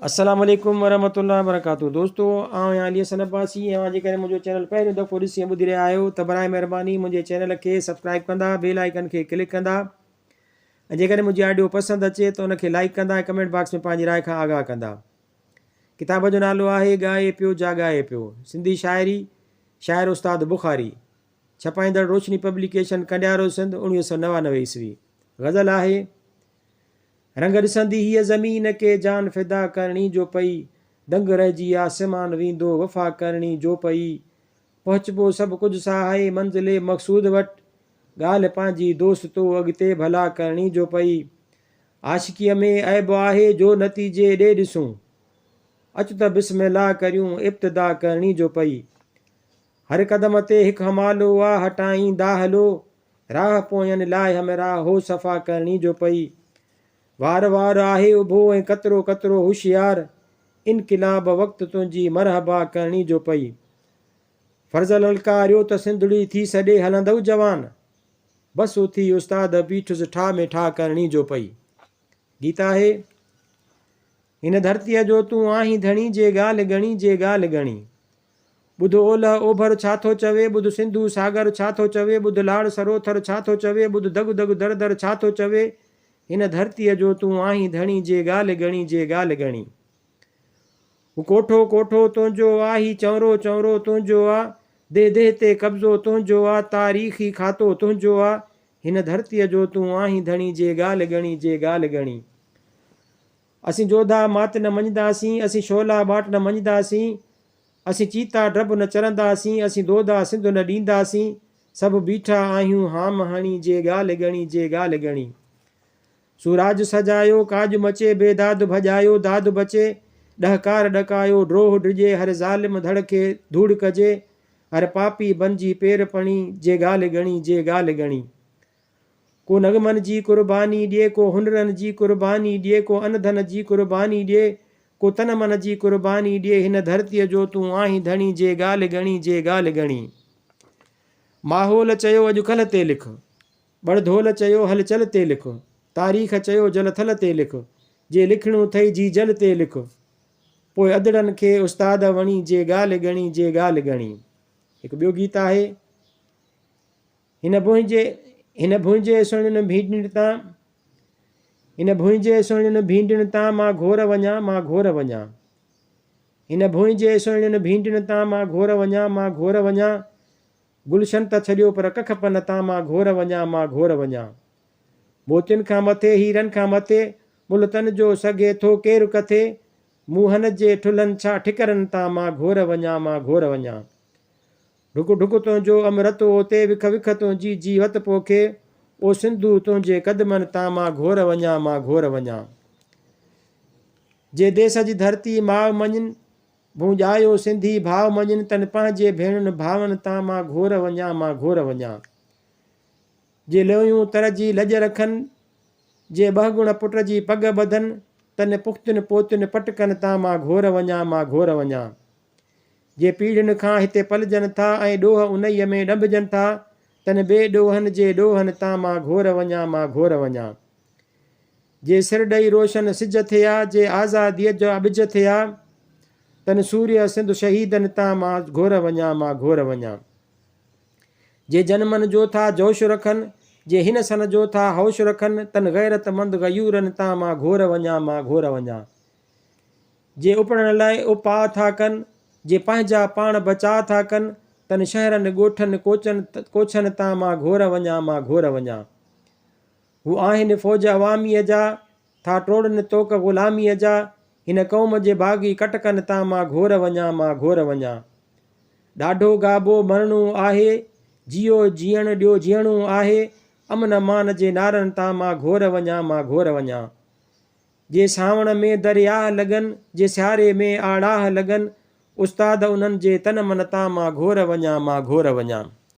अस्सलाम वालेकुम वरहमतुल्लाहि वबरकातुहू। दोस्तों आउं अली हसन अब्बासी ऐं जेकॾहिं मुंहिंजो चैनल पहिरियों दफ़ो ॾिसी ऐं ॿुधी रहिया आहियो त बराए महिरबानी मुंहिंजे चैनल खे सब्सक्राइब कंदा, बेल आइकन खे क्लिक कंदा ऐं जेकॾहिं मुंहिंजी ऑडियो पसंदि अचे त उनखे लाइक कंदा ऐं कमेंट बॉक्स में पंहिंजी राय खां आगाह कंदा। किताब जो नालो आहे ॻाए पियो जाॻाए पियो, सिंधी शाइरी, शाइर उस्ताद बुखारी, छपाईंदड़ रोशनी पब्लिकेशन, कंडियारो सिंध, 1999 ईस्वी। गज़ल आहे: रंग ॾिसंदी हीअ ज़मीन के जान फ़िदा करणी जो पई, दंग रहिजी आसमान वेंदो वफ़ा करणी जो पई। पहुचबो सभु कुझु साहे मंज़िले मक़सूद वटि, ॻाल्हि पंहिंजी दोस्त तो अॻिते भला करणी जो पई। आशिकीअ में ऐब आहे जो नतीजे ॾे ॾिसूं, अचु त बिस्मिल्लाह करियूं इब्तिदा करणी जो पई। हर क़दम ते हिकु हमालो आहे हटाईंदा हलो, राह पोयनि लाइ हमरा हो सफ़ा करणी जो पई। वार वार आहे उभो ऐं कतरो कतरो होशियार, इनक़िलाब वक़्तु तुंहिंजी मरहबा करणी जो पई। फ़र्ज़ ललकारियो त सिंधड़ी थी सॾे हलंदव जवान, बसि उथी उस्ताद बीठुसि ठाह में ठाह करणी जो पई। गीत आहे: हिन धरतीअ जो तूं आहीं धणी, जे ॻाल्हि घणी, जे ॻाल्हि घणी। ॿुध ओलह ओभर छा थो चवे, ॿुध सिंधू सागर छा थो चवे, ॿुध लाड़ सरोथर छा थो चवे, ॿुध दग दग दर दर छा थो चवे। हिन धरतीअ जो तूं आहीं धणी, जे ॻाल्हि घणी, जे ॻाल्हि घणी। हू कोठो कोठो तुंहिंजो आ, ही चवरो चवरो तुंहिंजो आ, देह देह ते कब्ज़ो तुंहिंजो आ, तारीख़ी खातो तुंहिंजो आ। हिन धरतीअ जो तूं आहीं धणी, जे ॻाल्हि घणी, जे ॻाल्हि घणी। असीं जोधा मात न मञदासीं, असीं शोला बाट न मञदासीं, असीं चीता डब न चरंदासीं, असीं दोधा सिंध न ॾींदासीं। सभु बीठा आहियूं हाम हणी, जे ॻाल्हि घणी, जे ॻाल्हि घणी। सूराज सजायो काज मचे, बेदाद भॼायो दाद बचे, ॾहकार ॾकायो ड्रोह डिॼे, हर ज़ालिम धड़ खे धूड़ कजे, हर पापी बणिजी पेर पणी, जे ॻाल्हि घणी, जे ॻाल्हि घणी। को नगमनि जी क़ुर्बानी ॾिए, को हुनरनि जी क़ुर्बानी ॾिए, को अन धन जी क़ुर्बानी ॾिए, को तन मन जी क़ुर्बानी ॾिए। हिन धरतीअ जो तूं आहीं धणी, जे ॻाल्हि घणी, जे ॻाल्हि घणी। माहौल चयो अॼु कल्ह ते लिख, बड़धोल चयो हल चल ते लिख, तारीख़ चयो जल थल ते लिख, जे लिखणो अथई जी जल ते लिख। पोइ अदड़नि खे उस्ताद वणी, जे ॻाल्हि घणी, जे ॻाल्हि घणी। हिकु ॿियो गीत आहे: हिन भुंहिंजे सुहिणियुनि भींडियुनि तां, हिन भुंहिंजे सुहिणियुनि भींडियुनि तां मां घोर वञा, मां घोर वञा। हिन भुंहिंजे सुहिणियुनि भींडियुनि तां मां घोर वञा, मां घोर वञा। गुलशन त छॾियो पर कख पन तां मां घोर वञा, मां घोर वञा। मोतियुनि खां मथे हीरनि खां मथे, मुल्तन जो सघे थो केरु कथे, मुंहनि जे ठुलनि छा ठिकरनि तां मां घोर वञा, मां घोर वञा। ढुक ढुक तुंहिंजो अमृत होते, विख विख तुंहिंजी जीवत पोखे, ओ सिंधू तुंहिंजे क़दमनि तां मां घोर वञा, मां घोर वञा। जे देश जी धरती माउ मञनि, भूंजायो सिंधी भाव मञनि, तन पंहिंजे भेणुनि भावनि तां मां घोर वञा, मां घोर वञा। जे लोयूं तर जी लॼ रखनि, जे ॿ पुट जी पग ॿधनि, तन पुख़्तियुनि पोतियुनि पटकनि तां मां घोर वञा, मां घोर वञा। जे पीढ़ियुनि खां हिते पलजनि था ऐं ॾोह उन्हीअ में ॾंभिजनि था, तन ॿिए ॾोहनि जे ॾोहनि तां मां घोर वञा, मां घोर वञा। जे सिर ॾेई रोशन सिज थिया, जे आज़ादीअ जा ॿिज थिया, तन सूर्य सिंध शहीदनि तां मां घोर वञा, मां घोर वञा। जे जनमनि जो था जोश रखनि, जे हिन सन जो था होश रखनि, तन गैरतमंद गयूरनि तां मां घोर वञा, मां घोर वञा। जे उपड़ण लाइ उपाउ था कनि, जे पंहिंजा पाण बचाव था कनि, तन शहरनि ॻोठनि कोछनि तां मां घोर वञा, मां घोर वञा। हू आहिनि फ़ौज अवामीअ जा, था टोड़नि तोक ग़ुलामीअ जा, हिन क़ौम जे बाग़ी कटकनि तां मां घोर वञा, मां घोर वञा। ॾाढो गाबो मरणो आहे, जियो जीअण ॾियो जीअणो आहे, अमन मान जे नारनि तां मां घोर वञा, मां घोर वञा। जे सावण में दरिया लॻनि, जे सियारे में आड़ाह लॻनि, उस्ताद उन्हनि जे तन मन तां मां घोर वञा, मां घोर वञा।